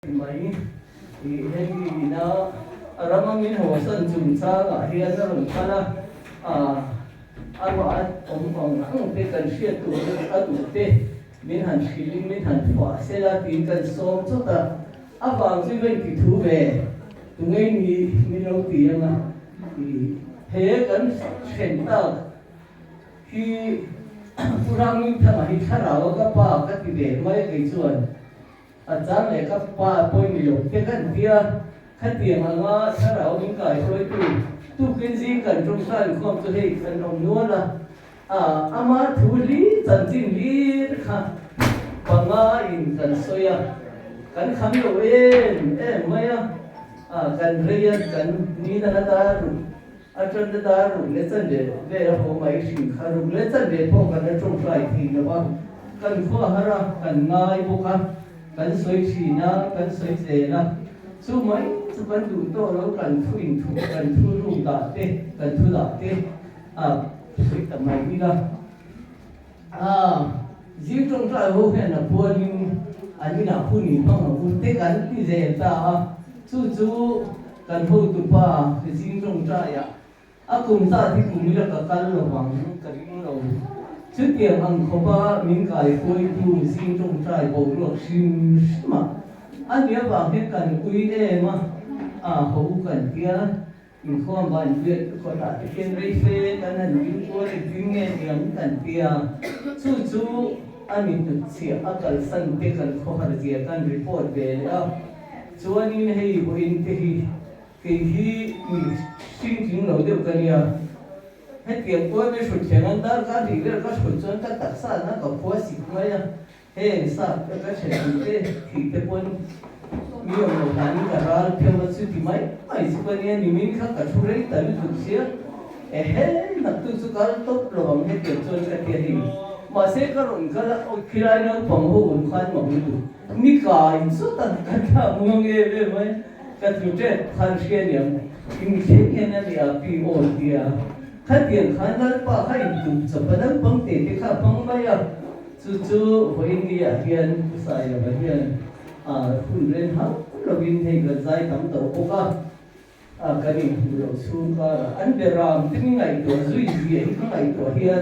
mấy thì hay nó ramang min ho san chung cha ga hian na ron khala arwa ông ang te kan sia tu tu te min han shilling min han fa se la tin kan som chota awang chi ven ki thu ve tu ngei ni lo ti anga thì he kan chen ta khi purang min tha hi thara ga pa ka ti ve mai ke chuan chang le ka pa poi mi lo te kan tia khát tiền mà ngã sao đó mình cởi thôi tu kiến gì cần trong sân không cho thấy cần đồng luôn là ama thu lý chân chính lý ha và ngã in cần soi cần khám đồ em mấy cần riêng cần ni na ta rồi chân ta rồi lấy chân để về hồ máy sinh khá rồi lấy chân để phong cần trong sân thì nó bằng cần khoa hara cần ngay bộ cần soi chỉ na cần soi dễ na số mấy số cần đủ to nó cần thu rụng đá tê cần thu đá tê soi tầm này đi ra riêng trong trại hồ hẹn là buôn nhưng như nào phun nhỉ không là phun tê cần đi dễ ta chú cần hồ tụ pa riêng trong trại cùng ta thì cùng là cả căn là bằng cái nó trước tiên ăn không ba miếng cải phơi tu riêng trong trại bầu luộc sim mà anh nhớ vào cái cần quý em hậu cần kia mình không bàn chuyện có đã cái rây phê cái này những cô thì tiếng nghe tiếng cần kia chú anh mình tự xỉa cần sân cái cần khó hạt gì cần report về đó chú anh ấy hay hình cái mình xin chứng đầu điều cái này hết tiền cô mới sụt钱anh ta cái gì đó cái sụt chân cái đặc sản nó có quá xịt mấy hey sao cái chuyện gì thì cái quân nhiều người ta đi cả ra theo một sự thì mấy sự này thì mình khác cả số đấy tại vì thực sự nạp tu sự cả tốt rồi bằng cái tiền cho cái tiền gì mà sẽ có rồi cái là khi ai nó bằng hộ ổn khoan mà mình được mi cả số tận cái ta muốn nghe về mấy cái chủ đề khăn xuyên nhỉ mình sẽ nghe là đi pi ổn đi khát tiền khăn là ba khai đủ cho bạn đang bằng tiền thì khác bằng mấy chú hồi đi hiện sai là bây giờ phun lên hấp là viên thì gần dây tắm tàu cô cái này đồ xuống anh để làm tính ngày tuổi duy trì cái ngày tuổi hiện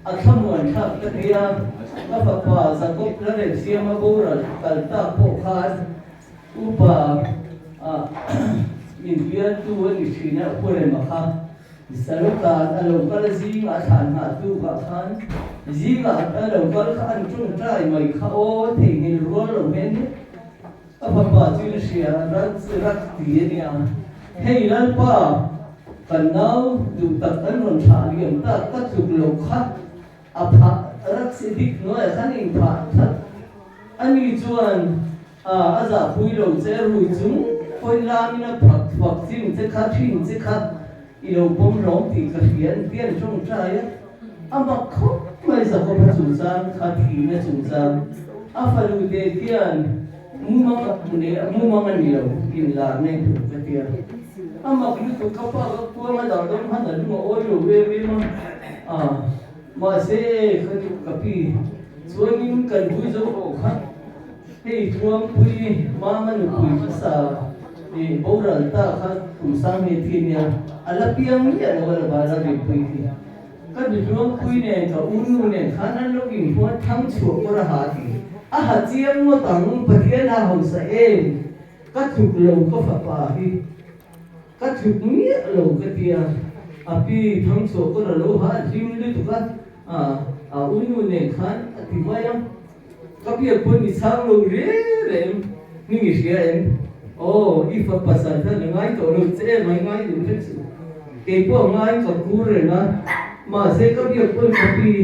tham muốn tham cái gì các bà bà sản xuất ra để xem mà bố rồi cần ta bộ khai upa mình biết tu cái gì này của này mà khá sau đó alo cái gì mà thành hạt tu cả khán gì mà alo cái khán trung trai mày khao thì nhìn luôn rồi men apa tu sia rat tiền ya hey lan pa kan nau du tak kan ron tha liam ta ka chuk lo kha apa rat se dik no khan in pha that ani chuan aza pui lo che rui chung koi la mina phak chin che kha thin che kha i lo pom rong ti ka hian pian chung trai ama kho mai sa ko chu sang kha thi na chu sang afalu de kian mumang nilaw inla na ito katiya ama kito kapag kuwa madadong hanan mo oyo wewe ma se kati kapi suwangin kan buizo ko ha hey tuwang pui mama no pui sa oral ta ha kusang he tinya alapiyang niya na wala bala de pui kan tuwang pui ne ka unu ne kanan login ko thang chuo ko rahati chiang mo tang pathian ha hom sa ka thuk lo ko fa pa hi ka thuk ni lo ka tia api thang so ko lo ha jim li tu ka unu ne khan ati maya ka pi pon ni sang lo re ni ngi sia i fa pasan tha ngai to lo che mai ngai du thek su ke po ngai ko ku re na ma se ka pi pon ka pi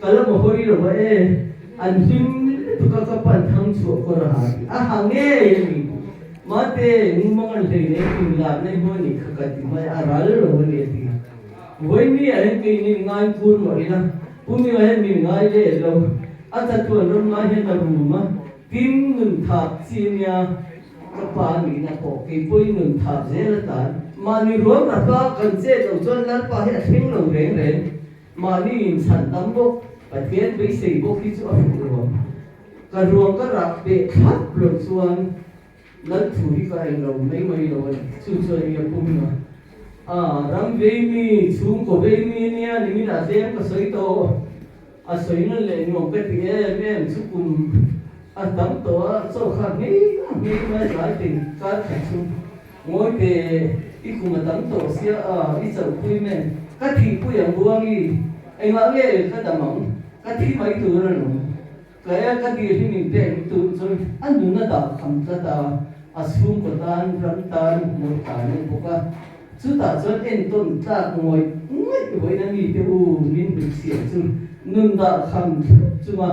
kala mo hori ro ba an him tuka kapan thang chuo ko raha hange ni mate numangan thei ne kin la nei ho ni khakati mai aral ro ni ti voi ni a ke ni ngai pur mo ina pumi wa ni ngai le lo ata tu ron ma he na ru ma tim nun thak chinia ka pa ni na ko ke poi nun thak je la tan ma ni ro na pa kan che lo chon la pa he thing lo reng reng ma ni in san tam bo pathian be sei bo ki chu a ru ro ka ruang ka rak be khat lo chuan lần thứ đi cái rồi mấy rồi chú chơi cái cũng ram về mi chung có về mi nia ni mi là xem cái sợi to sợi nó lên ngọc cái tiếng em chú cũng tắm to sau khác mấy mà lại tiền cá thành chung ngồi cái ít cũng mà tắm to xia ít sợ quên nè cái thì quên yang buông đi anh nói nghe cái tầm mỏng cái thì mấy thứ rồi kaya kadiri ni ben tu so anu na da kham ta da asum ko tan ram tan mo ta ni boka chu ta so en ton ta ngoi hoi na ni te u min bi sia chu nun da kham chu ma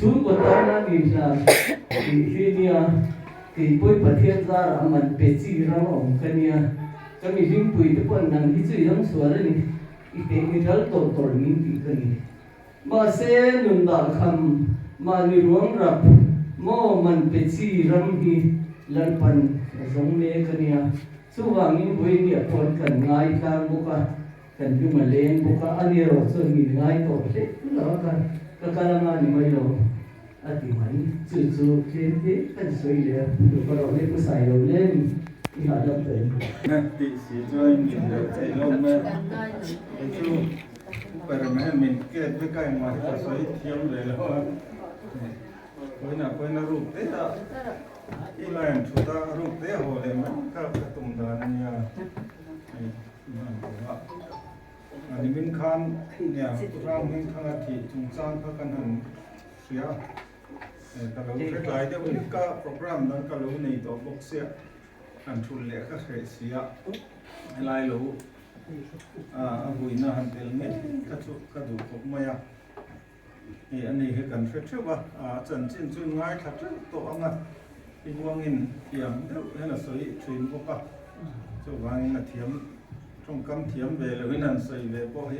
chu ko ta na ni na hi nia ki poi pathian za aman pe chi ra ong kania kami him pui te pon nang hi chu yang suara ni ite ni dal to tor min ti kani ma se nun da kham mà người ruộng rập mò mình bị chi ram hi lần phần giống mẹ cái nia số vàng những buổi địa phận cần ngay càng boka cần chúng mà lên boka anh rồi số nghỉ ngay tổ thế đó cái làm anh mới rồi anh thì mấy chú thế anh suy đi được bắt đầu lên cái xài đầu lên đi học đọc tới nanti si join được thấy lâu mẹ chú phải làm mình kết với cái mà ta soi thiếu rồi là Koina ruk te ta ilayan chuta ruk te ho le man ka tum dan ya ani min khan ya rang min khan thi chung chang ka kan han sia ta lo thret lai de ul ka program dan ka lo nei to box sia an thul le ka khe sia lai lo buina han tel me ka chu ka du ko maya anh ấy cần phải trước ba trần trên chuyên ngay thật trước tổ ông à thì vuông in thiểm hay là sấy truyền vô cả chỗ vàng là thiểm trong cam thiểm về là cái nền sấy về bao hệ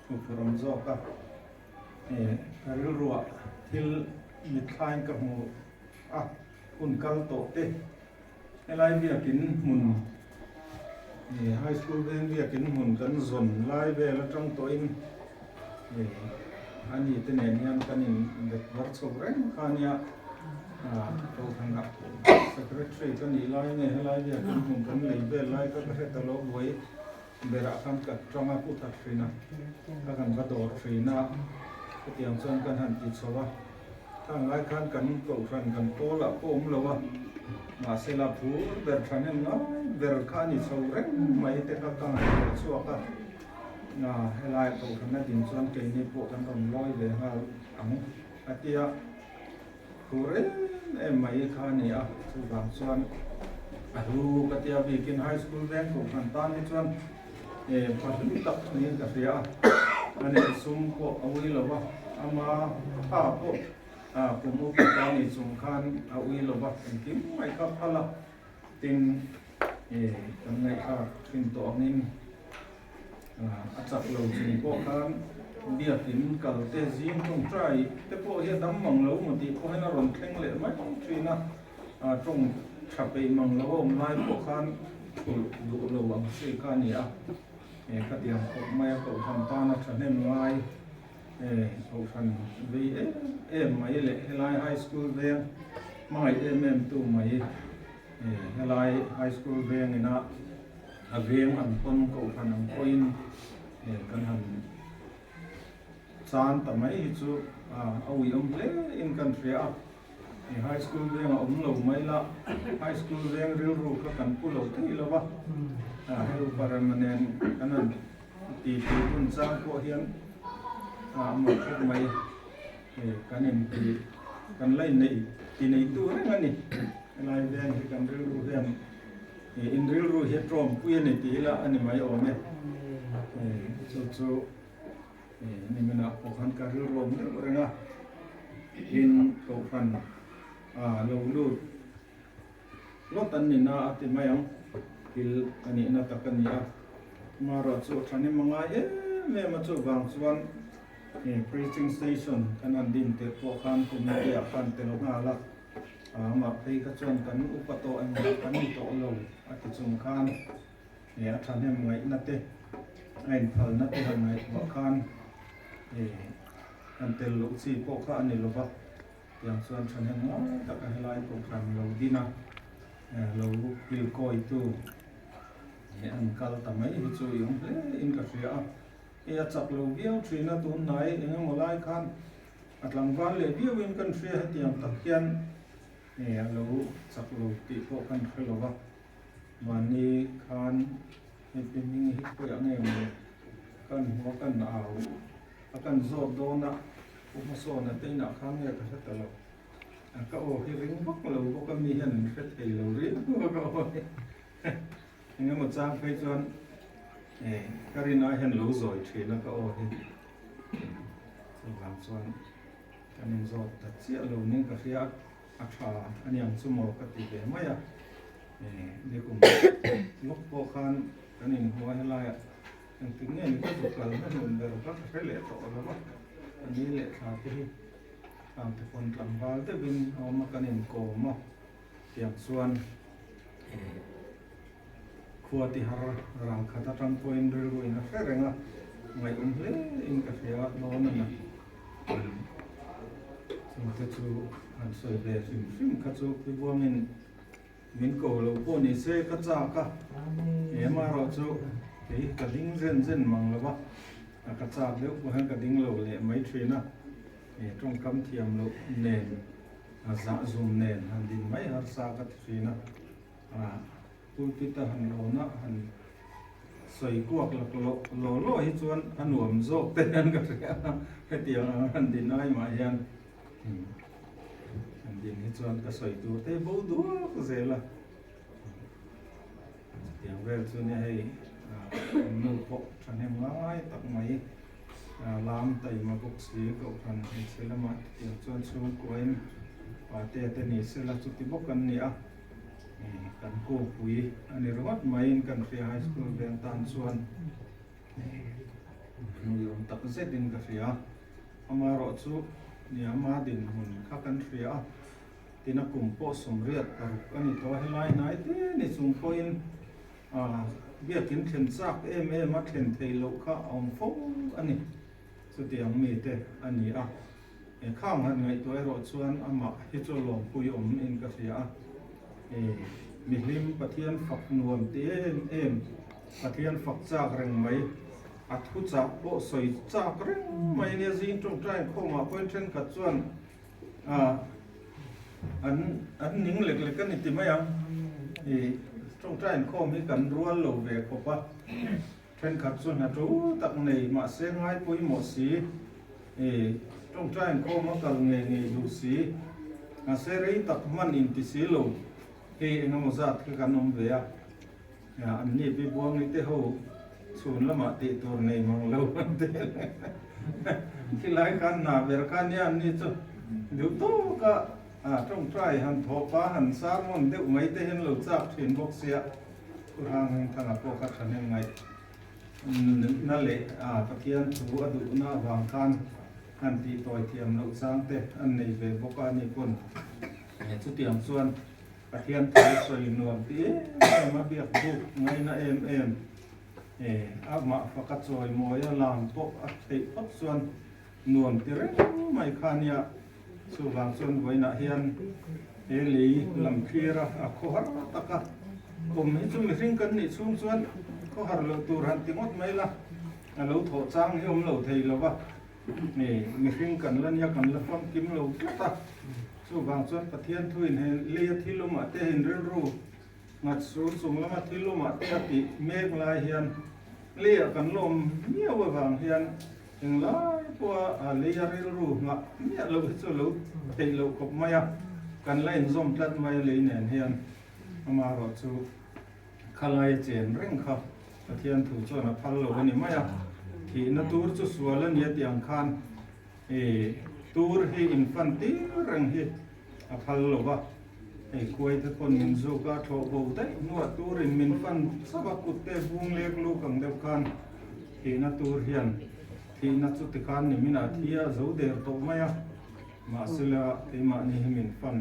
một phần do cả cái rùa thì mít khai cả một un cal tổ tê hay là việc kín mùn high school bên việc kín mùn cần dồn lại về là trong tối anh ấy tên này anh cần được work sobre anh ấy tôi thằng gặp secretary cái này lại này lại việc cũng cần lấy về lại các cái tờ lô với về ra tham cật trong áp phúc thật phi na các cần bắt đầu phi na cái tiền xuân cần hành ít số ba thằng lại cần cầu phần cần cố là cố lâu mà sẽ là phú về phần em nó về khá nhiều số rất mấy cái các con hàng số các hay là tổ chức này tiền xuân cái này bộ trang còn lôi về ha ống tia rồi em mấy cái này sự vàng xuân lu cái tia vì cái high school bên của phần tan cái xuân phần tập này cái gì anh ấy sum của ông ấy là bao ama bộ cũng một cái này sum khan ông ấy là bao kiếm mấy cái phala tin cái này tin tổ nên chắc lâu chỉ có khán bia tím cả tê zin trong trái tê po hiện đắm măng lâu một tí có hay là rồng khen lệ mấy chuyện na trong chập bì măng lâu hôm nay có khán đủ lâu bằng suy khán nhỉ cái điểm của mấy cậu thằng ta nó trở nên ngoài cậu thằng vì em mấy lệ lại high school về mấy em tu mấy lại high school về người na riêng anh con cậu thằng anh coin kan han san ta mai chu awi lệ in country high school ve lâu mai la high school ve real ru ka kan pu lo thi lo ba helu permanent kan han ti kun sang ko hian một chút mai kan in ti kan lai nei ti nei tu ngani lai ve kan real ru ve in real ru he trom puyen ni ti la ani mai o me so ni mena ko kan ka real ru me renga in ko fan lo lu lo tan ni na ati mai ang til ani na ta kan ya mara so thani mangai me ma chu wang chuan preaching station kan an din te po khan kum ni ya khan te lo nga la mà khi các chuyện cần upato anh cần to lâu, cái chung khan, nhà thằng em ngày nát tê, anh phật nát tê hàng ngày vợ khan, anh tên lũ si bộ khan này lo vợ, yang xuân thằng em ngó, tất cả hai lại cũng làm lâu đi na, lâu kêu coi tu anh kal tamai hi chu yong hle in ka ria e chak lo viau trina tu nai eng mo lai khan atlang van le viau in kan ria hetiam tak hian e lo chak lo ti po kan khelo wa mani khan e pinning hi ko yang em kan ho kan au akan zo dona uma so na te na khan nge ka ta lo ka o hi ring bok lo bok ka mi hian fet thei lo ri ka o nghe một trang phê chuan Karina hen lo rồi thì nó có ô thì làm chuan cái mình rồi đặt chia lâu nên cái phía atra anh em số một cái tỷ lệ mấy à để cùng lúc vô khan cái mình hoa hay lại anh tính nghe những cái tục là nó mình đều các cái lệ tổ đó quá anh đi lệ khá thì làm thì còn làm vào tới bên họ mà cái mình cổ mà tiệm xuân khua ti har rang khata tang point ru in a ferenga mai hle in ka fia no na na so te chu an soi be sim kha chu pi bo min ko lo po ni se ka cha ka e ma ro chu ke ka ding zen mang la ba ka cha le ko han ka ding lo le mai thina e trong kam thiam lo nen a za zum nen han din mai har sa ka thina pulpita han lo na han soi kuak lo hi chuan an nuam zo te an ka he tiang han din ai ma hian han din hi chuan ka soi tu te bo du ko zela tiang vel chu ne hei nu po than hem ngai tak mai lam tai ma bok si ko than he selama tiang chuan chu koin pa te ni sela chu ti bok an ni a kan ko pui ani rawat main kan fia high school ben tan chuan nu yom tak zet din ka fia amaro chu ni ama din hun kha kan fia tina kumpo somriat paruk ani to helai nai te ni chung point biakin thlen chak em a thlen thei lo kha ong fo ani chu tiang mi te ani a e khang han ngai to ero chuan ama hi chu lom pui om in ka fia mi hlim pathian phak nuam te em pathian phak chak reng mai athu chak po soi chak reng mai ne zin trong trai khoma point then khat chuan an ning lek kan ti mai ang trong trai khom hi kan rual lo ve ko pa then khat chuan na tu tak nei ma se ngai pui mo si trong trai khom kal nge du si a se rei tak man in ti si lo he engam zat ka kanom ve a an ni bi buang ni te ho chun lama ti tur nei mang lo te khilai kan na ver kan ya ni chu du to ka trong trai han tho pa han sar mon de mai te hen lo chak thin bok sia kurang thana po ka thane ngai na le pathian chu adu na wang kan han ti toi thiam lo sang te an nei ve boka ni kon chu tiam chuan pathian thai soi nuam ti ma biak bu ngai na em ma fakat soi moya lam po a thei pat chuan nuam ti re mai khania chu wang chuan voina hian li lam khira a kho har taka kum hi chu mi ring kan ni chung chuan kho har lo tur han ti ngot mai la a lo tho chang hi lo thei lo wa ni mi ring kan lan ya kan la fam kim lo ta chu wang chuan pathian thuin he le thiluma te hin ren ru ngat su sung lama thiluma te ati mek lai hian le kan lom nia wa wang hian eng lai po a le ya rel ru nga nia lo chu lo te lo kop maya kan lain zom tlat mai le nen hian ama ro chu khalai chen reng kha pathian thu chuan a phal lo ni maya thi na tur chu sualan ya tiang khan tur hi infanti rang hi a phal lo ba koi te kon min zo ka tho bo te nuwa tur in min fan saba kutte bung lek lu kang dep khan hi na tur hian thi na chu te khan ni mina thia zo der to maya ma sila te ma ni min fan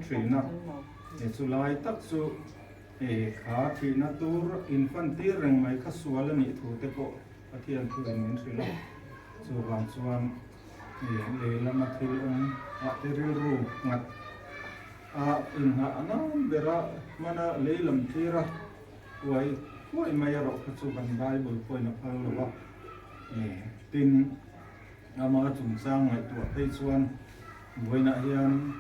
trina chu lai tak chu kha thi na tur infanti rang mai kha sual ni thu te po pathian thu min trina chu wang chuan le lama thil a te ru ngat in ha ana bera mana leilam thira wai wai mai ro chu ban bible point of all lo tin ama chung sang ngai tu pe chuan voina hian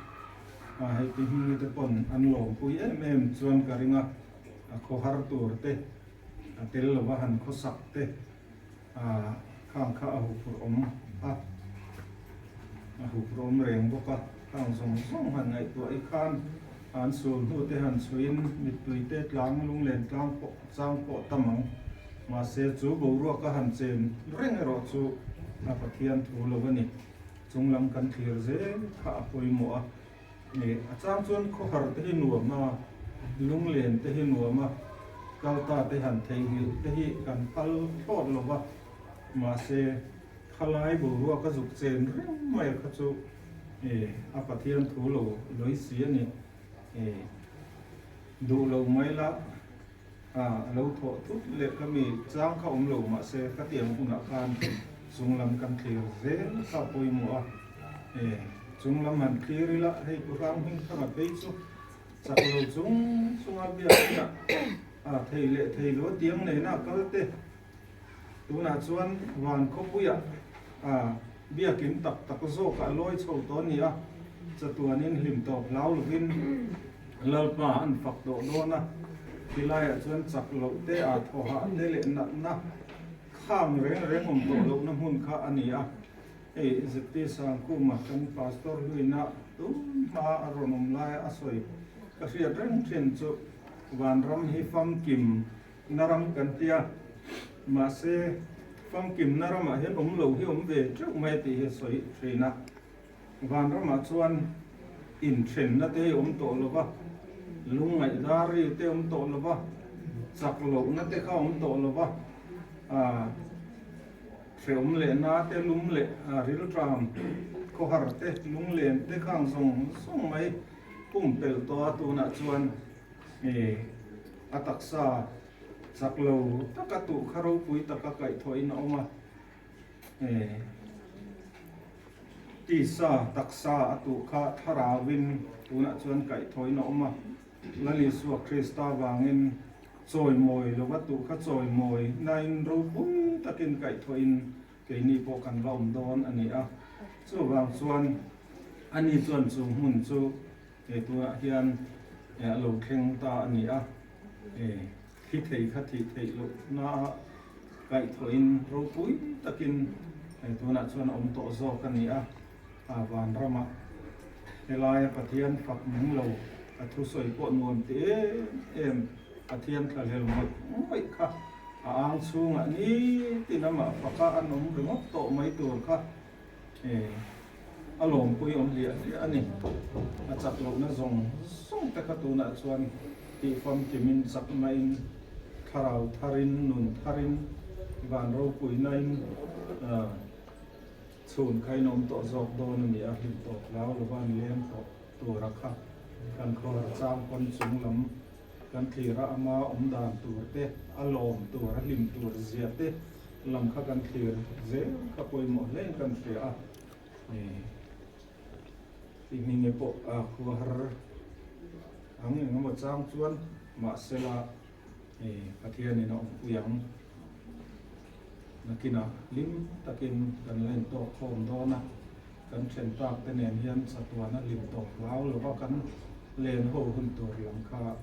hai ti hi te pon an lom pui em chuan karinga kho har tur te tel lo wa han kho sak te khang kha hu pur om hu pur om reng boka tang song song han ngai tu ai khan an sul hu te han suin mit tui te tlang lung len tlang po sang po tamang ma se chu bo ro ka han chen reng ro chu pathian thu lo ni chunglam kan thir ze kha poi mo a ni achang chuan kho har te hi nuam ma lung len te hi nuam ma kal ta te han thei hi te hi kan pal thot lo wa ma se khalai bo ro ka zuk chen reng mai kha chu pathian thu lo loi si ani du lo mai la lo tho thut le ka mi chang kha lo ma se ka tiam una khan chunglam kan thir ze ka poi mo a chunglam han thiri la hei puram hing kha pe chu chak lo chunga bia na thei le thei lo tiang nei na kal te tu na chuan wan kho puya bia kin tak zo ka loi chho to ni a chatuanin hlim top lau lovin lalpa an fak do do na kilai chuan chak lo te tho ha te le na khang reng to lo na hun kha ani a zeti sang ku ma kan pastor huina tu ma ronom lai asoi ka ria reng chen chu wan ram hi fam kim naram kan tia ma se fam kim naram a hen lo hi ve chu mai ti he soi trina wan ram a chuan in chen na te to lo ba lung ngai dari te to lo ba chak lo na te kha to lo ba phèo lệ na te lum lệ ril tram ko har te lung len te khang song mai pum pel to tu na chuan ataksa saklo takatu kharo pui takakai thoi na oma ti sa taksa atu kha tharawin tu na chuan kai thoi na oma lali suwa krista wangin choi moi lo wa tu kha choi moi nain ro pui takin kai thoin ke ni po kan lom don ani a chu wang chuan ani chuan chu hun chu tu a hian lo kheng ta ani a thi thei lo na kai thoin ro pui takin tu na chuan om to zo kan ni a van rama helai pathian fak mung lo thu soi po nuam te em pathian thal hel mai kha ang chung ani tinama paka anom ringok to mai tur kha alom pui om lia ani achak lo na zong song ta ka tu na chuan ti fam kimin sak mai tharau tharin nun tharin van ro pui nain chun khai nom to zok don ni a him to lao lo ban lem to tu ra kha kan khor cham kon chung lam kan thira ama dan tur te alom tur lim tur zia te lam kha kan thir ze ka poi mo len kan thria ti minge po khu har ang ngam chang chuan ma sela pathian ni no puyang nakina lim takin kan len to khom do na kan chen tak te nen hian satwana lim to lao lo ba kan len ho hun tur lam kha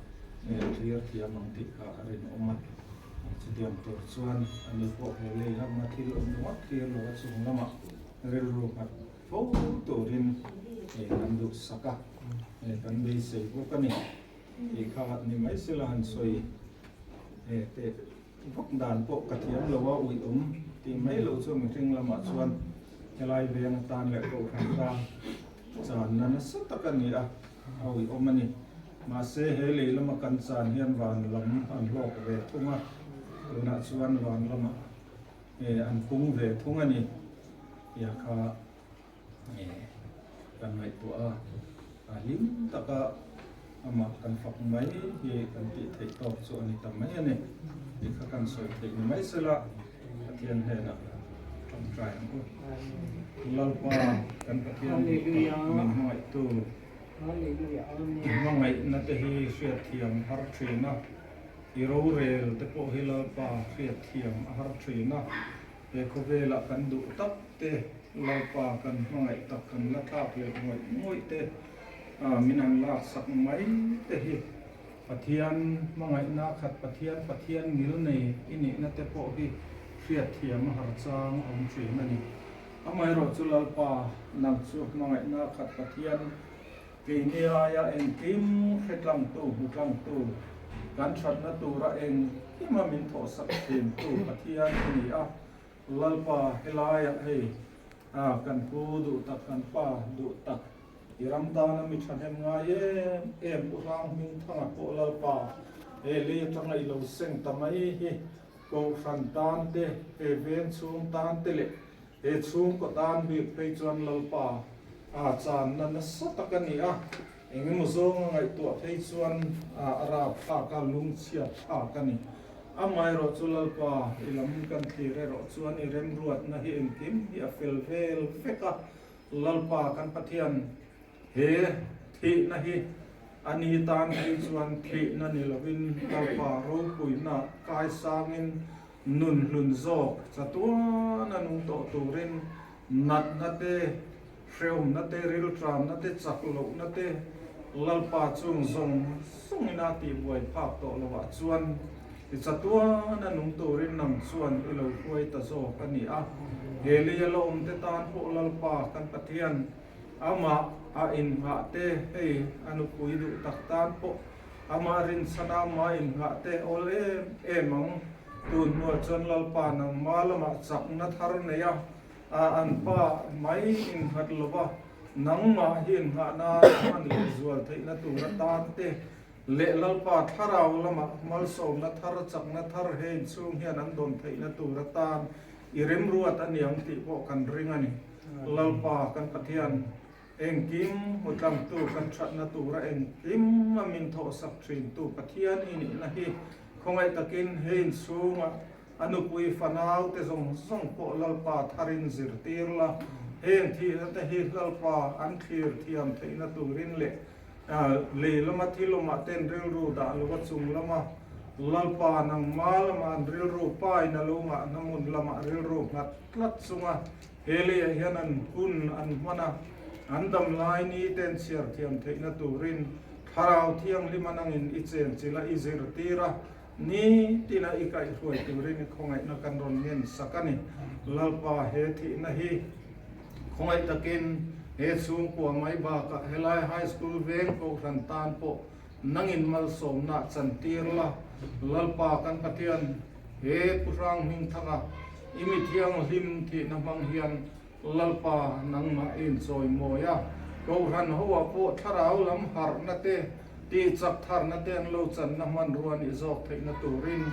clear thiam ang ti kha rin oma chidiam tur chuan ani po hele lam na thil om no clear lo wa chung lama rel ru khat fo turin kan du saka kan be se ko kani kha ni mai silan soi te vok dan po ka thiam lo wa ui ti mai lo chung thing lama chuan helai veng tan le ko khan ta chan na satakani a ui omani ma se hele lama kan chan hian van lam an lok ve thunga na chuan van lama an pung ve thunga ni ya kha kan mai to a lim taka ama kan fak mai hi kan ti thei top chu ani tam mai ani ni kha kan soi thei ni mai sela pathian he na kan try ang lalpa kan pathian min mai tu Mga ngay na te hi siya tiyam har trina iro rel te po hila pa siya tiyam har trina e ko vela kan du tak te la pa kan mga tak kan la ta ple ngoi te minan la sak mai te hi pathian mga na khat pathian ngil nei ini na te po hi siya tiyam har chang om trina ni amai ro chulal pa nang chu mga na khat pathian kini aya en tim khetlang tu hutlang tu kan chat na tu ra en ima min tho sak tim tu pathian ni a lalpa helaya hei kan pu du tak kan pa du tak iram ta na mi thanem nga ye em urang min thanga po lalpa e le tanga I lo seng tamai hi ko san tan te e ven chung tan te le e chung ko tan bi pe chuan lalpa chan na satakani engin muzong ngai tu thei chuan ara pha ka lung chia pha kani amai ro chulal pa ilam kan thi re ro chuan I rem ruat na hi engkim hi a fel vel feka lalpa kan pathian he thi na hi ani tan hi chuan thi na ni lovin lalpa ro puina kai sangin nun hlun zo chatua na nung to turin nat na te Sreum na te ril tram na te chaklo na te lalpa chung zong sungina ti buai phak to lawa chuan I chatua na nung turin nam chuan I lo huai ta zo kani heli lo te tan po lalpa kan pathian ama in ha te hei anu pui du tak tan po ama rin sana ma in ha te ole emang tun no chon lalpa nang malama chak na thar ne ya an pa mai in hat lova nang ma hin ha na man le zual thei na tu na tan te le lalpa tharau lama mal som na thar chak na thar he chung hian an don thei na tu ra tan irem ruat aniang ti po kan ring ani lalpa kan pathian engkim hutlam tu kan that na tu ra engkim min tho sak thin tu pathian ini na hi khongai takin hein sunga anu pui fanau te zong po lalpa tharin zir tirla hen thi te hi lalpa an thir thiam theina turin le lama thiloma ten ril ru da lo chung lama lalpa nang malama ril ru pai na loma namun lama ril ru ngat tlat sunga hele hianan kun an mana andam lai ni ten siar thiam theina turin tharau thiang limanangin ichen chila izir tira ni tina ikai huai turin khongai na kan ron ngen sakani lalpa he thi na hi khongai takin he chung po mai ba ka helai high school veng ko ran tan po nangin mal som na chantirla lalpa kan pathian he purang hing thanga imi thiang lim thi na mang hian lalpa nangma in choi moya ko ran hoa po tharau lam har na te ti chak thar na ten lo chan na man ruan I zok thei na turin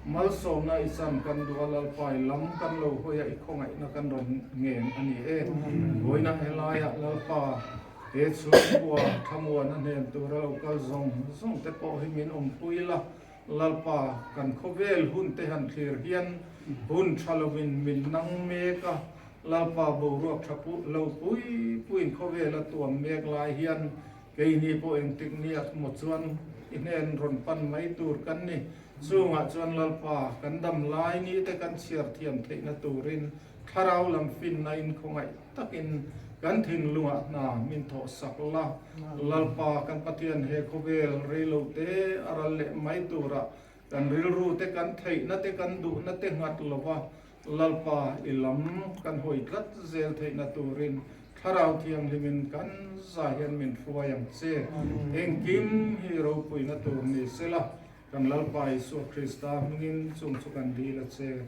mal som na isan kan dualal pai lam kan lo hoya I khongai na kan ron ngen ani boina helaya lalpa e chu bua thamua na nen tura kal zong te po himin puila lalpa kan khovel hun te han thlir hian hun thalowin min nang meka lalpa bo ruak thapu lo puin khovela tuam mek lai hian kei ni po eng tik ni at mo chuan inen ron pan mai tur kan ni chunga chuan lalpa kan dam lai ni te kan chiar thiam theina turin tharau lam fin na in khongai takin kan thin lunga na min tho sakla lalpa kan pathian he khovel relo te aral le mai tura kan ril ru te kan thei na te kan du na te ngat lova lalpa ilam kan hoi tlat zel theina turin tharau thiang limin kan zahian min fuayang che engkim hero puina tur ni sela kan lalpa Isu Krista mungin chung chukan dila che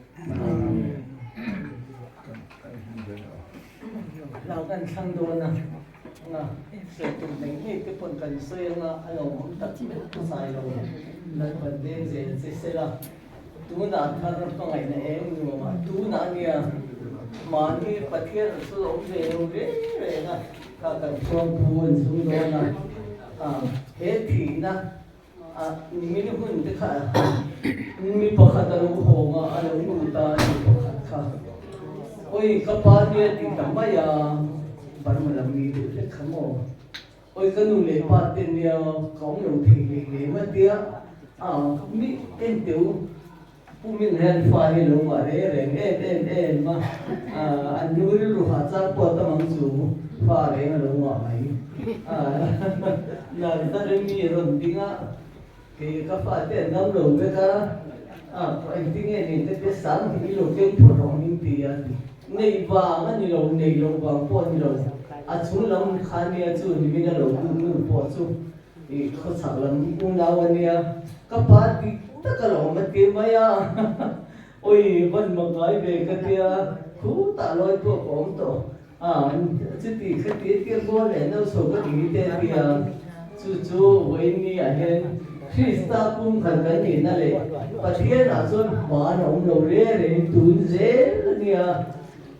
เรากันช่างโดนนะเสร็จตรงนี้ที่คนกันเสียงเราตัดที่เป็นสายเราแล้วประเด็นเสร็จแล้วตูน่าถ้าเราต้องไงนะเองอยู่มาตูน่าเนี่ยมานี่ประเทศสุดเร็วเลยนะถ้ากันช่วงพูนสุดโดนนะเฮ็ดทีนะมีนี่หุ่นที่ขามีปกติเราโหงอะไรหุ่นตาปกติค่ะโอ้ยกระป๋าเนี่ยติดตั้งไม่ยาบารมีดูเล็กขโม ôi cái nụ lệ ba tên nhà có nhiều thì lệ mà tia mi em tiểu phụ mình hẹn pha hi lâu mà đấy em mà anh nuôi rồi hạt sa qua tâm ang su pha đấy mà lâu mà mày là ta đến mi rồi tiếng cái các pha tên năm lâu cái anh tiếng này cái sáng thì lâu cái phụ rong mình tia nei vàng anh lâu vàng po ni lâu chung lam khania chu ni mina lo nu po chu I kho sak lam ung dawania kapati takalo mati maya oi ban magai be katia khu ta loi po kom to chiti khati ti ko le no so ka ni te tia chu wei ni a hen Krista pum khan kan ni na le pathian a chon ma no lo re tun je nia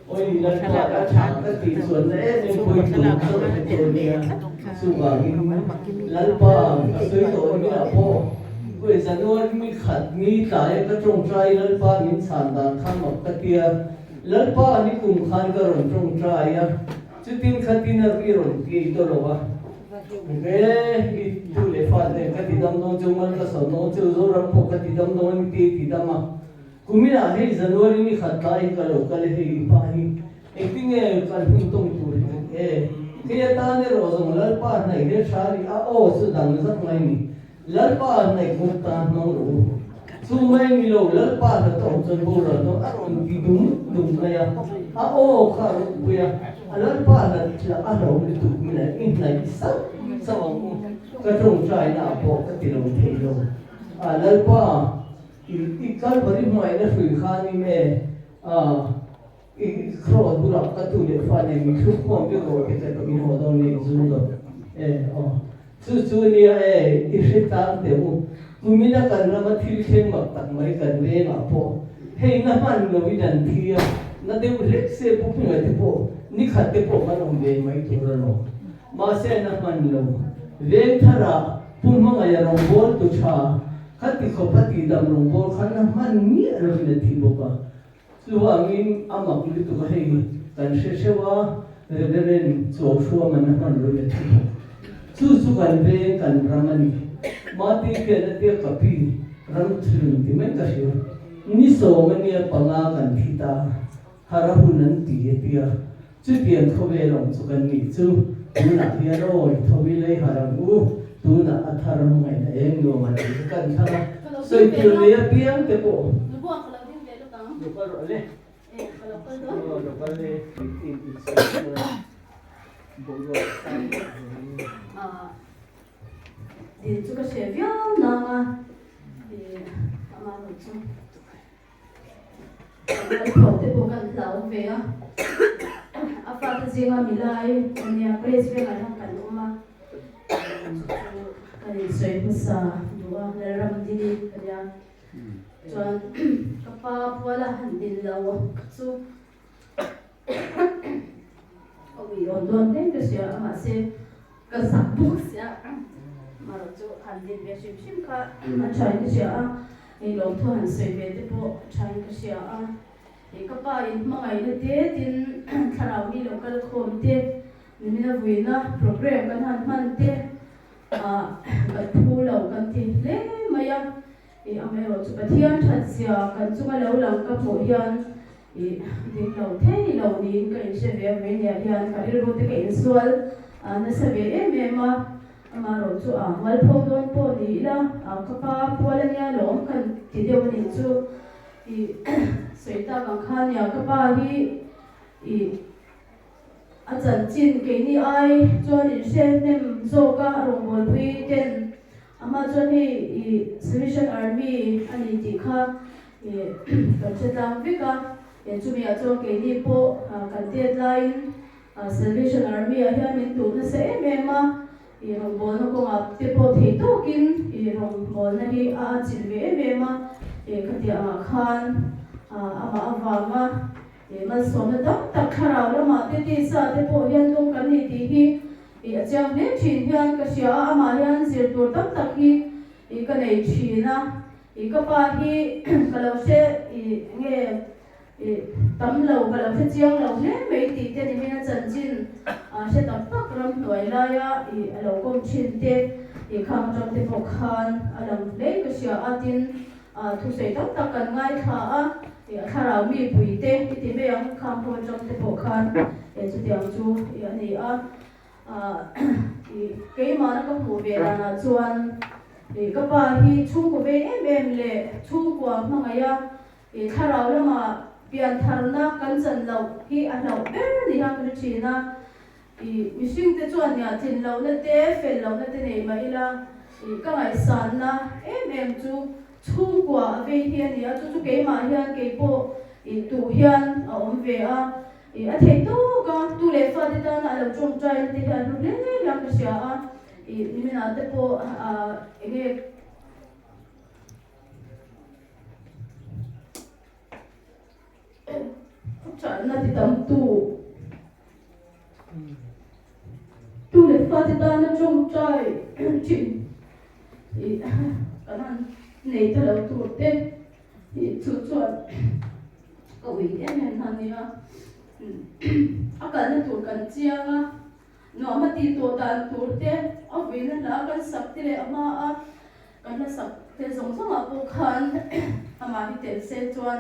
ôi lần qua đã thẳng các tỷ xuân đấy nên cuối cùng tôi phải tôi nghe sự bảo lần qua suy tôi mới là po bây giờ tôi mới khát nghĩ tại các trong trai lần qua mình sản đàn khăn mặc cái kia lần qua anh cùng khăn cái rồng trong trai á chứ tin khát tin là cái rồng kia tôi rồi à cái tu lệ phát này cái tí đâm đông chung mình cái số nó chưa rồi làm po cái tí đâm đông mình tí đâm mà kumina hei January ni khatlai ka lo kal hei pa hi etinge kan hum tong tur ke ta ne ro zong lal pa nai he shari su dang zak mai ni lal pa nai ko ta no ro su mai ni lo lal pa ta to chon bo ro no aron di dum na ya kha ro bu ya lal pa la ro ni tu mina in nai sa wang ka trong trai na po ka ti lo thei lo lal pa ikal bari mai na free khani me khro dura ka tu le fa ne mi khu ko be ro ke ta mi ho don ni zu do chu ni ishita de mu kumina kan na ma thil khen mak tak mai kan ve ma po hei na man lo wi dan thia na de rek se pu pu te po ni khat te po man om ve mai tu ro ma se na man lo ve thara pu ma ga ya ro bol tu cha khati khopati dam rong bol khana man ni ro ni thi boka suwa min ama kuli tu ka hei kan shewa reveren so shuwa man man ro ni thi su kan ve kan ramani mati ke na te kapi ram thun ti men ka shi ni so man ya panga kan thita harahunan ti tia chu tian khobe rong chu kan ni chu na ya ro thobi le haramu tu na atharam ngai na eng no man kan thara so tu le piang te po lu buang kalau dia dia lu tahu lu par le kalau kau lu par le di juga sevia nama di ama tu kalau te bukan lau vea apa tu zinga milai ni apa vea kan kan rumah kan saya besar dua dalam diri kerja Tuan kapap wala handil lawa so obi ondon den kesya amase kasabuk sya marojo handil be shim ka achai kesya ei long tho han sei be te po achai kesya e kapa in mangai na te tin tharau ni local khom te nimina vuina program kan han man te kan phulo kan ti le maya e amero chu pathian thatsia kan chunga lo lang ka pho hian e ding lo thei lo ni ka in se ve ve ne hian ka ri ro te ka in sual na sa ve e ma amaro chu mal pho don po ni la ka pa phola nya lo kan ti de ni chu e soita kan khan ya ka pa hi e achan chin ke ni ai chon in se nem zo ka rong bol pui ten ama chon hi Salvation Army ani ti kha kan chetang vika chumi a chon ke ni po kan deadline Salvation Army a hian min tu na se mema rong bol na ko ma te po thei to kin rong bol na hi a chin ve mema khatia ma khan ama awanga ma som na tak kharau la ma te ti sa te po hian tung kan ni ti hi acham ne thin hian ka sia ama hian zir tur tak hi ka nei thina ka pa hi kalau se nge tấm lầu và lầu thế chiang lầu hết mấy tí tiền thì mình chân chín sẽ tập tắc ram tuổi lại lầu công chín tiền thì khang trong tiền bọc khan làm lấy cái sự tin thu xây tắc tắc cần ngay khá khá là mi bùi tiền thì bây giờ khang trong tiền bọc khan chú tiếng chú này cái mà nó có phổ biến là chuan các bà hi chung của bên em lệ chung của mà ngay khá là mà biên tharna kan chan lo hi a lo ber ni ha kan china mishing te chuan ya tin lo na te fel lo na te nei mai la ka ngai san na em chu chung kwa ve hian ya chu ke ma hian ke po tu hian a om ve a thei tu ka tu le fa te ta na lo chung trai te ha lu le la ka sia a ni me na te po enge chọn là thì tầm tu để phát thì ta nó trông trai chuyện thì cái này này ta đâu tu thế thì chú chọn cậu ý em nhận hàng gì mà cái này tu cần chiang á nó mà đi tu ta tu thế ở vì nó là cái sắp thì lại mà cái nó sắp thì giống giống là bộ khăn mà đi tiền xe chọn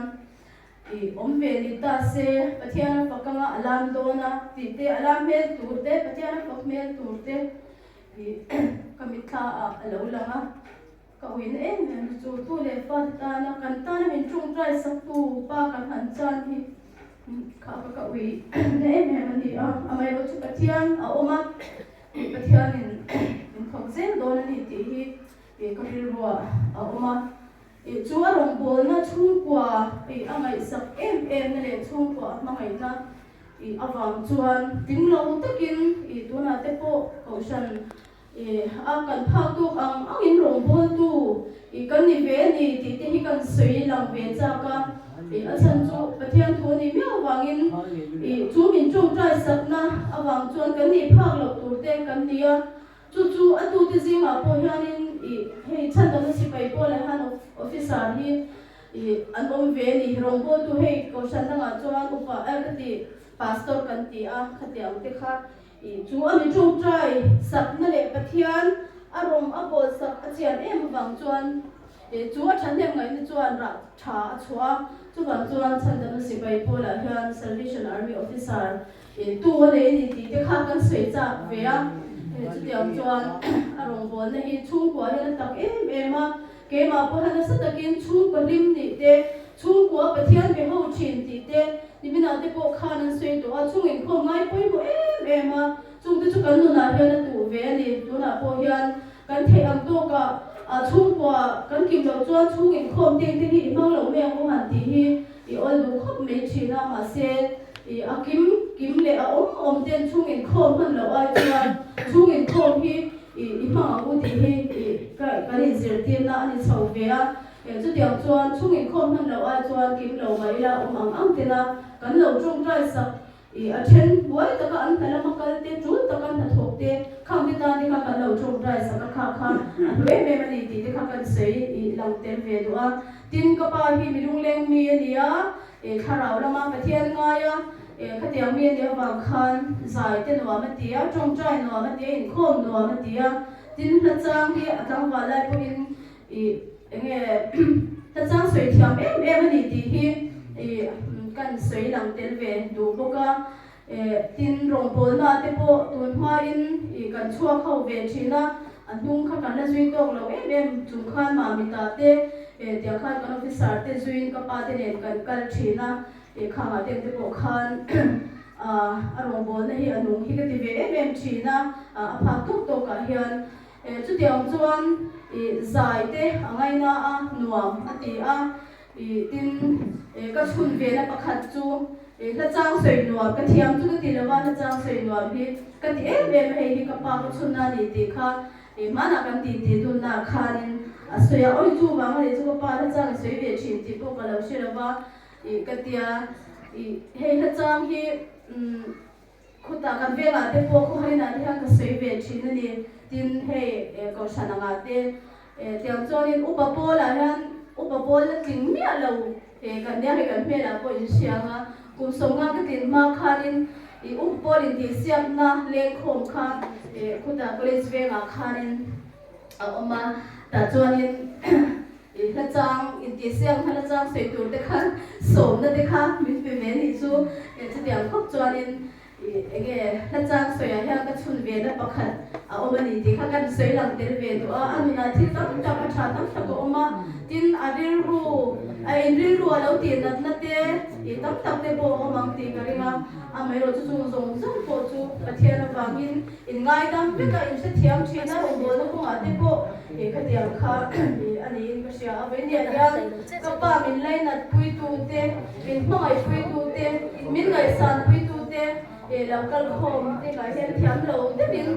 om ve ni ta se pathian pakanga alam dona ti te alam me tur te pathian pak me tur te kamitha alo langa ka win em chu tu le fa ta na kan ta na min chung trai sak tu pa kan han chan hi ka wi ne em ni amai lo chu pathian a oma pathian in khong zen dona ni ti hi ka ri ro a oma chúa rồng bồn na chung qua anh sak em na le chung qua mà ngày na avang chuan tính lâu tất kinh tu na te po ocean kan phak tu ang in rồng bồn tu kan ni ve ni ti te hi kan sui lang ve cha ka a chan chu pathian thu ni meo wangin chu min chung trai sak na avang chuan kan ni phak lo tur te kan nia chu atu te zinga po hianin hei chan da si pai po le han officer hi an om ve ni rong bo tu hei ko san nga chuan upa ti pastor kan ti a khatiang te kha chu ami chung trai sak na le pathian arom abo sak achian em wang chuan chu a than hem ngai ni chuan ra tha chua chu wang chuan chan da si pai po la hian Salvation Army officer tu le ni ti te kha kan sei cha ve a chú tiếng chuan rong bồn này hi chung của hiện tại em mà cái mà bữa hắn sẽ được kiến chung của lim nị thế chung của bát thiên về hậu trình thì thế thì mình nói thế bộ khăn anh suy tổ chung hình không ngay bôi bộ em mà chung cái chút cái nụ nào hiện là tủ về nị tủ nào bộ hiện cái thể âm tô cả chung của cái kim đầu chuan chung hình không tiền thì hi mang lẩu mèo cũng hẳn thì ôn đủ khóc mấy chỉ nào mà xe kim lệ ôm tiền chung hình không hơn lẩu ai chuan chung hình không hi mà u thì hi cái này giờ tiền na anh sầu về á chút tiếng chuan chung hình không hơn lẩu ai chuan kim lẩu mấy là ang tiền na cái lẩu chung trai sập ở trên buổi tất cả anh thấy là mắc cái tiền chút tất cả anh thuộc tiền không biết ta đi khá cái lẩu chung trai sập khá rồi em mà đi thì khá cái sấy lòng tiền về đó tin các bà hi mình lung leng mi đi á khá rau là mà phải thiên ngay á cái tiếng miền địa vàng khan dài tên nó mà tía trong trai nó mà tía in khom nó mà tía tin thật trang thì trang vào lại có in nghe thật trang sấy thiam em mà đi thì cần sấy lòng tiền về đủ bốc á tin rong bồn na te po tuần hoa in cần chua khâu về chỉ na anh tung khắc cần là duy tộc lâu em chung khan mà mình ta te tiếng khan cần officer te duy các ba te nên cần cần chỉ na khang a tem te po khan rong bồn này anung hi cái ti ve em chỉ na phak tuk to ka hian chu tiang chuan zai te angai na nuam ati tin ka chhun ve na pakhat chu la chang soi nuam ka thiam chu ka ti lawa la chang soi nuam hi ka ti em hei hi ka pa ko chuna ni ti kha mana kan ti dun na khanin soya oi chu wang le chu pa la chang soi ve thin ti po ka lo she lawa ka tia hei la chang hi khuta kan ve la te po ko hai na ha ka soi ve thin ni tin hei ko sana nga te tiang chuan in upa po la han upabol na ting mi alaw kan dia kan me la ko in sianga kum songa ka tin ma khanin I upabol in di siam na le khom kha kuda college ve nga khanin oma ta chuanin la chang in di siam la chang sei tur te khan som na te kha min pe me ni chu chadiang khop chuanin ege la chang soya ya ka chun ve na pakhat oma ni ti kha kan sei lang ter ve to anuna thi tam ta ka tha tam ta ko oma tin adil ru ai ril ru alo ti nat na te tam tam te bo omang ti ka ringa amai ro chu chung zong zong po chu pathian awangin in ngai dam pe ka in se thiam thina ro bo na ko ate ko ka tiang kha ani in ka sia ave ni ya ka pa min lai nat pui tu te min mai pui tu te min ngai san pui tu te local home te ka hian thiam lo te bin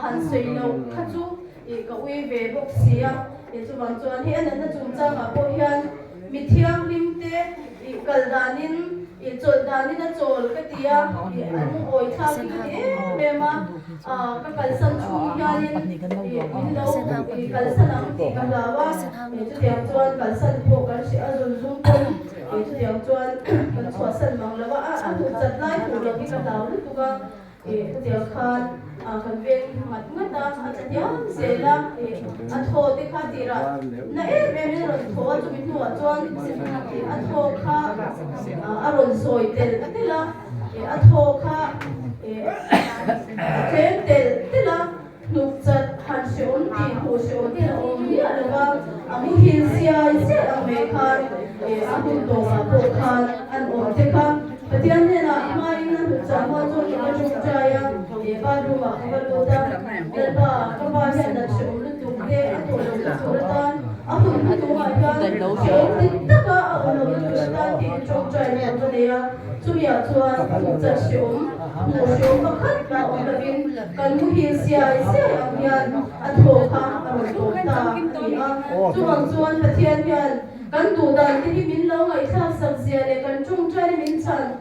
han sei lo kha chu ka ui ve bok sia chu wang chuan hi an na chung chang a po hian mi thiam lim te kal danin chol danin a chol ka tia an oi tha ki me ma ka kal san chu hianin in lo kal san am ti ka lawa chu tiang chuan kal san po kan si a zun zum po chu tiang chuan kan chua san mang lawa a thu chat lai thu lo ki ka law lu tu ka chu tiang khan kan ven mat ngata a chanyam sela a tho te kha tira na me ro tho chu mi nu a chuan a tho kha a ron soi tel tela a tho kha ken tel tela nuk chat han se on ti ho se on ti om ni alawa amu hin sia se ame khan amu to ma ko khan an om te kha patian ne na mai na hu chang wa chu ka chu chaya ba ru ma ka lo da ba ka ba ya na se on tu ke to lo tu tan a hu tu ma ya se ti ta ka a lo tu ta ti chu chaya to ne ya chu ya chuan tu cha se on mo se on ka khat ba on da bin kan mu hi sia se am ya a tho kha a ro to ta ti a chu wang chuan patian hian kan tu dan ti min lo ngai tha sak zia le kan chung chai min chan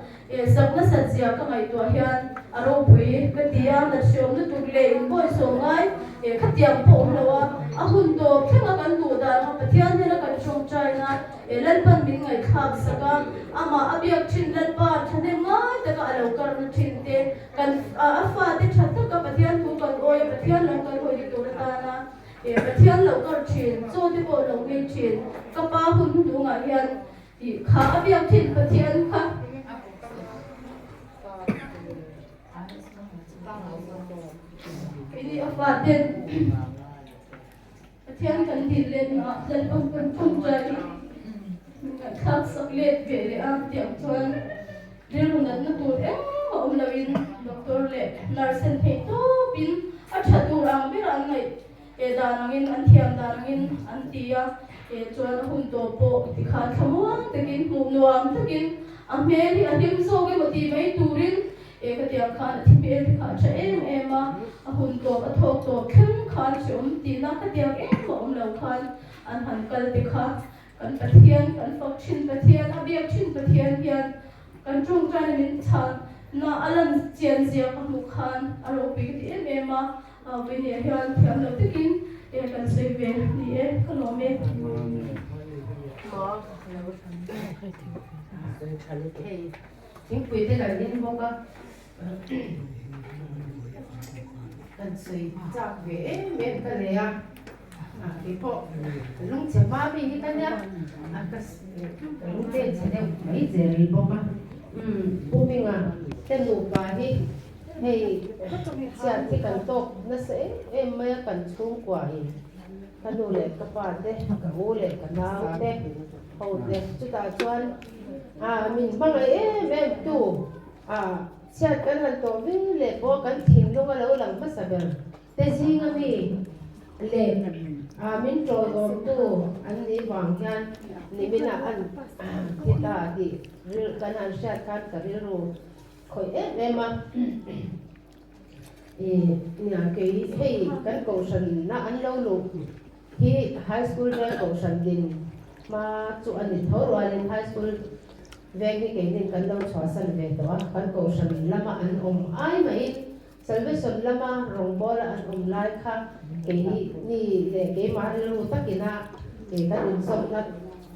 sak na sat zia ka ngai to hian aro pui ka tia na shom na tu le in boy so ngai khatiam po lawa a hun to khenga kan tu dan ma pathian ne la kan chung chai na lan pan min ngai khak saka ama abiak thin lan pa thane ngai ta ka alo kar na thin te kan a fa te that ka pathian tu kan oi pathian lang kan hoi tu ta na pathian lo kar thin cho te bo lo ngai thin ka pa hun tu nga hian kha abiak thin pathian kha ini afatin pathian kan din len lan pang kan chung chai kan khak sak let ve le am tiang chuan rilun na tur om lawin doctor le nurse he to bin a thatu rang bi ran ngai danangin an thiam danangin an tia chuan hun to po ti kha thamuang takin mu nuam takin a meli a dim so ge moti mai turin ka tiang khan thi pe kha cha em a hun to a thok to khem khan chom ti na ka tiang em om lo khan an han kal te kha kan pathian kan fak chin pathian abiak chin pathian hian kan chung tran min chan na alan chian zia ka mu khan aro pi ti em a we ne hian thiam lo takin kan sei ve ni kanome chính quyền thế là liên bông á cần xây chặt về mẹ cái này à thì họ lúc chế ba bị cái này cái lúc đấy sẽ đem mấy giờ liên bông á bố mình à tên nụ bà đi hay chặt thì cần tốt nó sẽ em mới cần xuống quả gì cái nụ lệ các bạn đấy cái ô lệ cái nào đấy hậu đấy chúng ta chọn mình bằng ấy em tu xét cái hàng tổ với lệ bộ cái thìn đâu mà lâu lắm mất sao thế gì nghe mi lệ mình trôi ôm tu anh đi vàng gan đi mình ăn thì ta đi cái hàng xét cái rồi khỏi em mà nhà cái cái cầu sân na ăn lâu lục thì high school ra cầu sân din mà chú anh đi thấu rồi lên high school về cái nên cần đâu xóa sân về đó cần cầu sân lama anh ai mấy salvation lama rong bola anh lại khác cái ni để cái mà lưu tắc cái na kan in sok na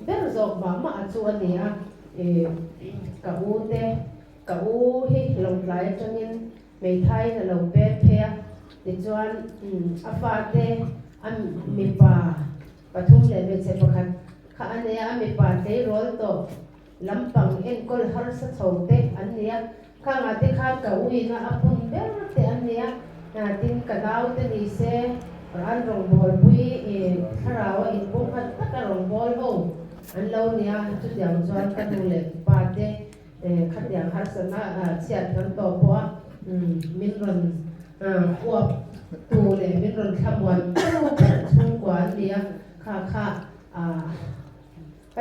ber zok ba ma chu ania ka u te ka u hi long lai changin mei thai na lo pe phea ti chuan afa te am mi pa pathum le be che pakhat kha ania mi pa te rol to lampang en kol har sa chhote ania kha nga te kha ka u ina apun ber te ania na tin ka dau te ni se an rong bol pui kharawa in bu khat ta rong bol ho an lo nia chu diang chuan ka nu le pa te khat diang har sa na chiat kan to po min ron kwap tu le min ron khamwan chung kwan nia kha ka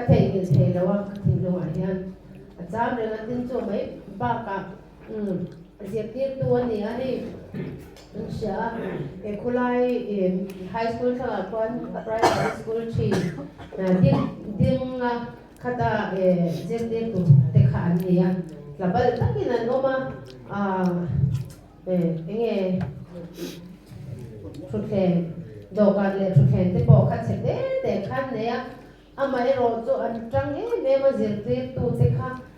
thei ni thei lawa ka thing lo a hian a cham le an tin chu mai ba ka ziak ti tu ania ni Insya kulai high school sa kwan private high school chi ding kata zem tu tekhaan niya labal takinan oma enge sukhen dokan le sukhen te po khat se te khan niya amai ro cho an tang me ma zem tu tekha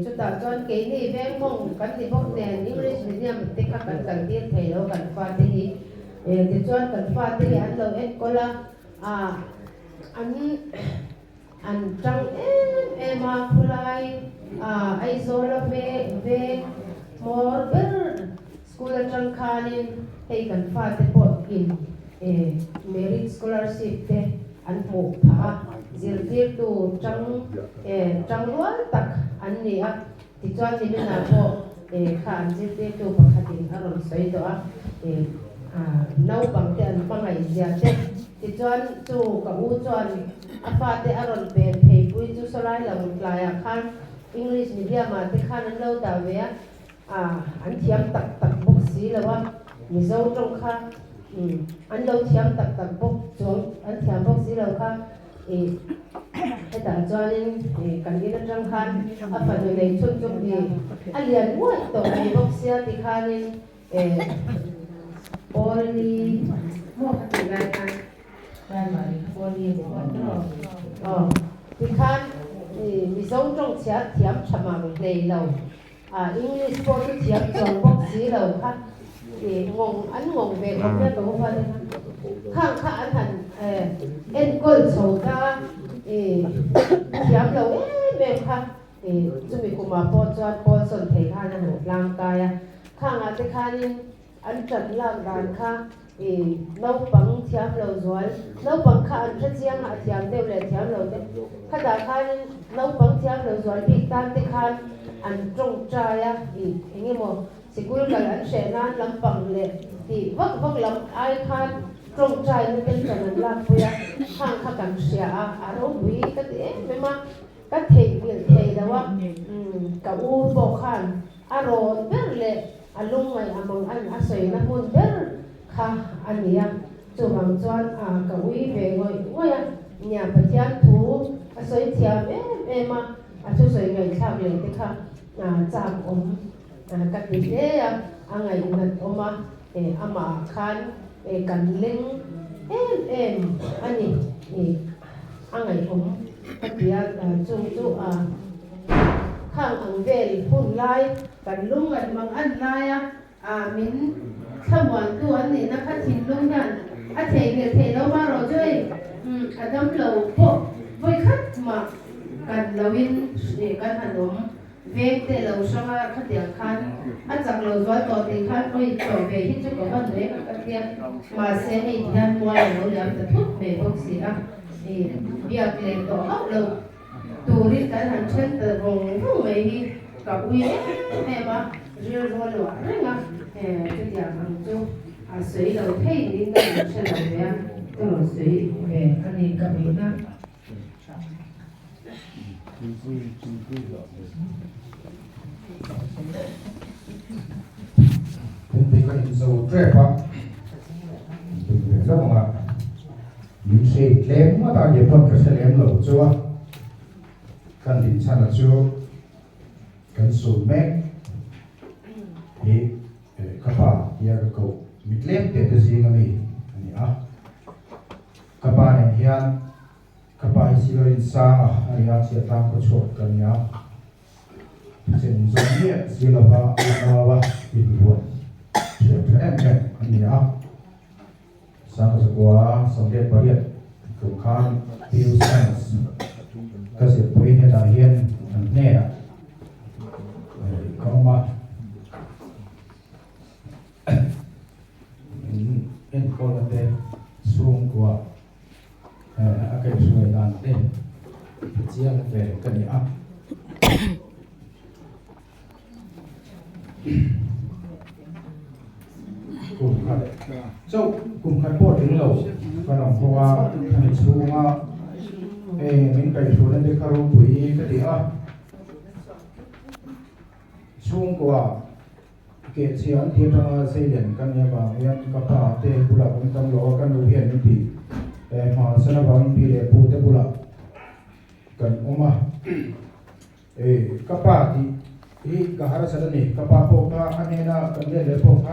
chúng ta chọn cái gì về mong cái gì bốc đèn English medium thì các bạn cần biết thầy nó cần pha thế gì thì chọn cần pha thế anh lâu hết có là anh trong em mà kulai ai rồi là về more better school trong khanin hay cần pha thế bộ in merit scholarship thế anh một pha zirtir tu trong luar tak an ni a ti chuan ni na po khan zirtir tu pakhatin aron soi do a nau bang te an pangai zia te ti chuan tu ka u chuan a fa te aron pe phei pui chu solai la klaya khan English medium ma te khan an lo da ve an thiam tak bok si lawa mi zo trong kha an lo thiam tak bok chong an thiam bok si lo khaให้แต่จอนี่กันกินจังคันอาฟันอยู่ในชุดจุกดีอันเรียนว่าตัวในบ็อกเซียติคันนี่โอลีหมวกติรายการได้ไหมโอลีบอกว่าติคันมีสองจงเชียเทียมฉมังเลยเราอังกฤษพอที่เทียมจงบ็อกซีเราค่ะงงอันงงเบรกเขาเนี่ยตัวว่าข้างอันหันเอ็นกอลโซดายามเราเบรกค่ะจะมีกุมาปอจอดปอสนเทข้านะหันร่างกายข้างอันที่ข้านี่อันจัดล่างด้านค่ะเราปังเทียมเราสวยเราปังข้าอันเชียงอ่ะเทียมเดียวเลยเทียมเราเด็กข้าแต่ข้านี่เราปังเทียมเราสวยปีกตามที่ข้าอันตรงใจอย่างนี้มั้งสิกุลกันอันเชนานลำปังเลยที่วักลำไอคันตรงใจนี่เป็นจันทร์ลาปุยข้างข้ากันเสียอารมณ์วิก็เอ๊ะไม่มาก็เทแต่ว่ากับอูบอกขันอารมณ์เบลเลยอารมณ์ไงมังอันอาศัยน้ำมันเบลค่ะอันนี้จู่บางจวนกับวิเวงว่าเนี่ยประเทศถูอาศัยเทียมเอ๊ะมาอาศัยเงินชาติเลยที่ค่ะจากกัดดิเดียอังไงนั่นออกมาอามาคันกันเล่งอันนี้อังไงผมกัดเดียจู่ข้างอังเวลหุ่นไล่กันลุงกันบางอันไล่มินขมวนตัวนี้นะคะทิ้งลุงยันเทเรามาเราช่วยดำเราพวกไว้คัดมากันเราวินกันขนมเวกแต่เราช่างขัดเดียงคันจากเราสวยต่อตีคันไปต่อเวกที่จะกับวันเวกกันเดียมาเสียให้ยันว่าเราอยากจะทุบเวกเสียเบียร์เปลี่ยนต่อเราตัวริกันหันเช่นแต่รงผู้ไม่กับวิแม่มาเรื่องรัวหลวงเรื่องจะอย่างนั้นจูสวยเราเท่ดิ้งกันเช่นเราเนี่ยตัวสวยอันนี้กับอีนะเป็นไปก็อินโซเทรปะเป็นเรื่องว่ามินเซ่เล่มว่าตอนเย็นพอดกระเสลมเหล่าจัวกันดินชันจัวกันสูงแม็กกระป๋าเฮียก็มิดเล่มเต็มตัวซีก็มีอันนี้กระป๋าเนี่ยเฮีย pa siloin sa aya sia tam ko chot kan ya sen zomie silava awa ibuan em ani ya sa ko kwa samde pariat ko khan piu science ka se poi ne da hian an ne ko ma en ko la te sung kwa akai suai dan te chiang ve ka ni a kum khat so kum khat po ding lo ka long ko wa ani chunga min kai su na de kharu pui ka ti a chung kwa ke chiang ti tanga se len kan ya ba yan ka pa te pula kan tam lo kan lu hian ni pi ma sana bang pi le pu te pula kan oma ka pa ti hi ka hara sana ni ka pa po ka anena kan le po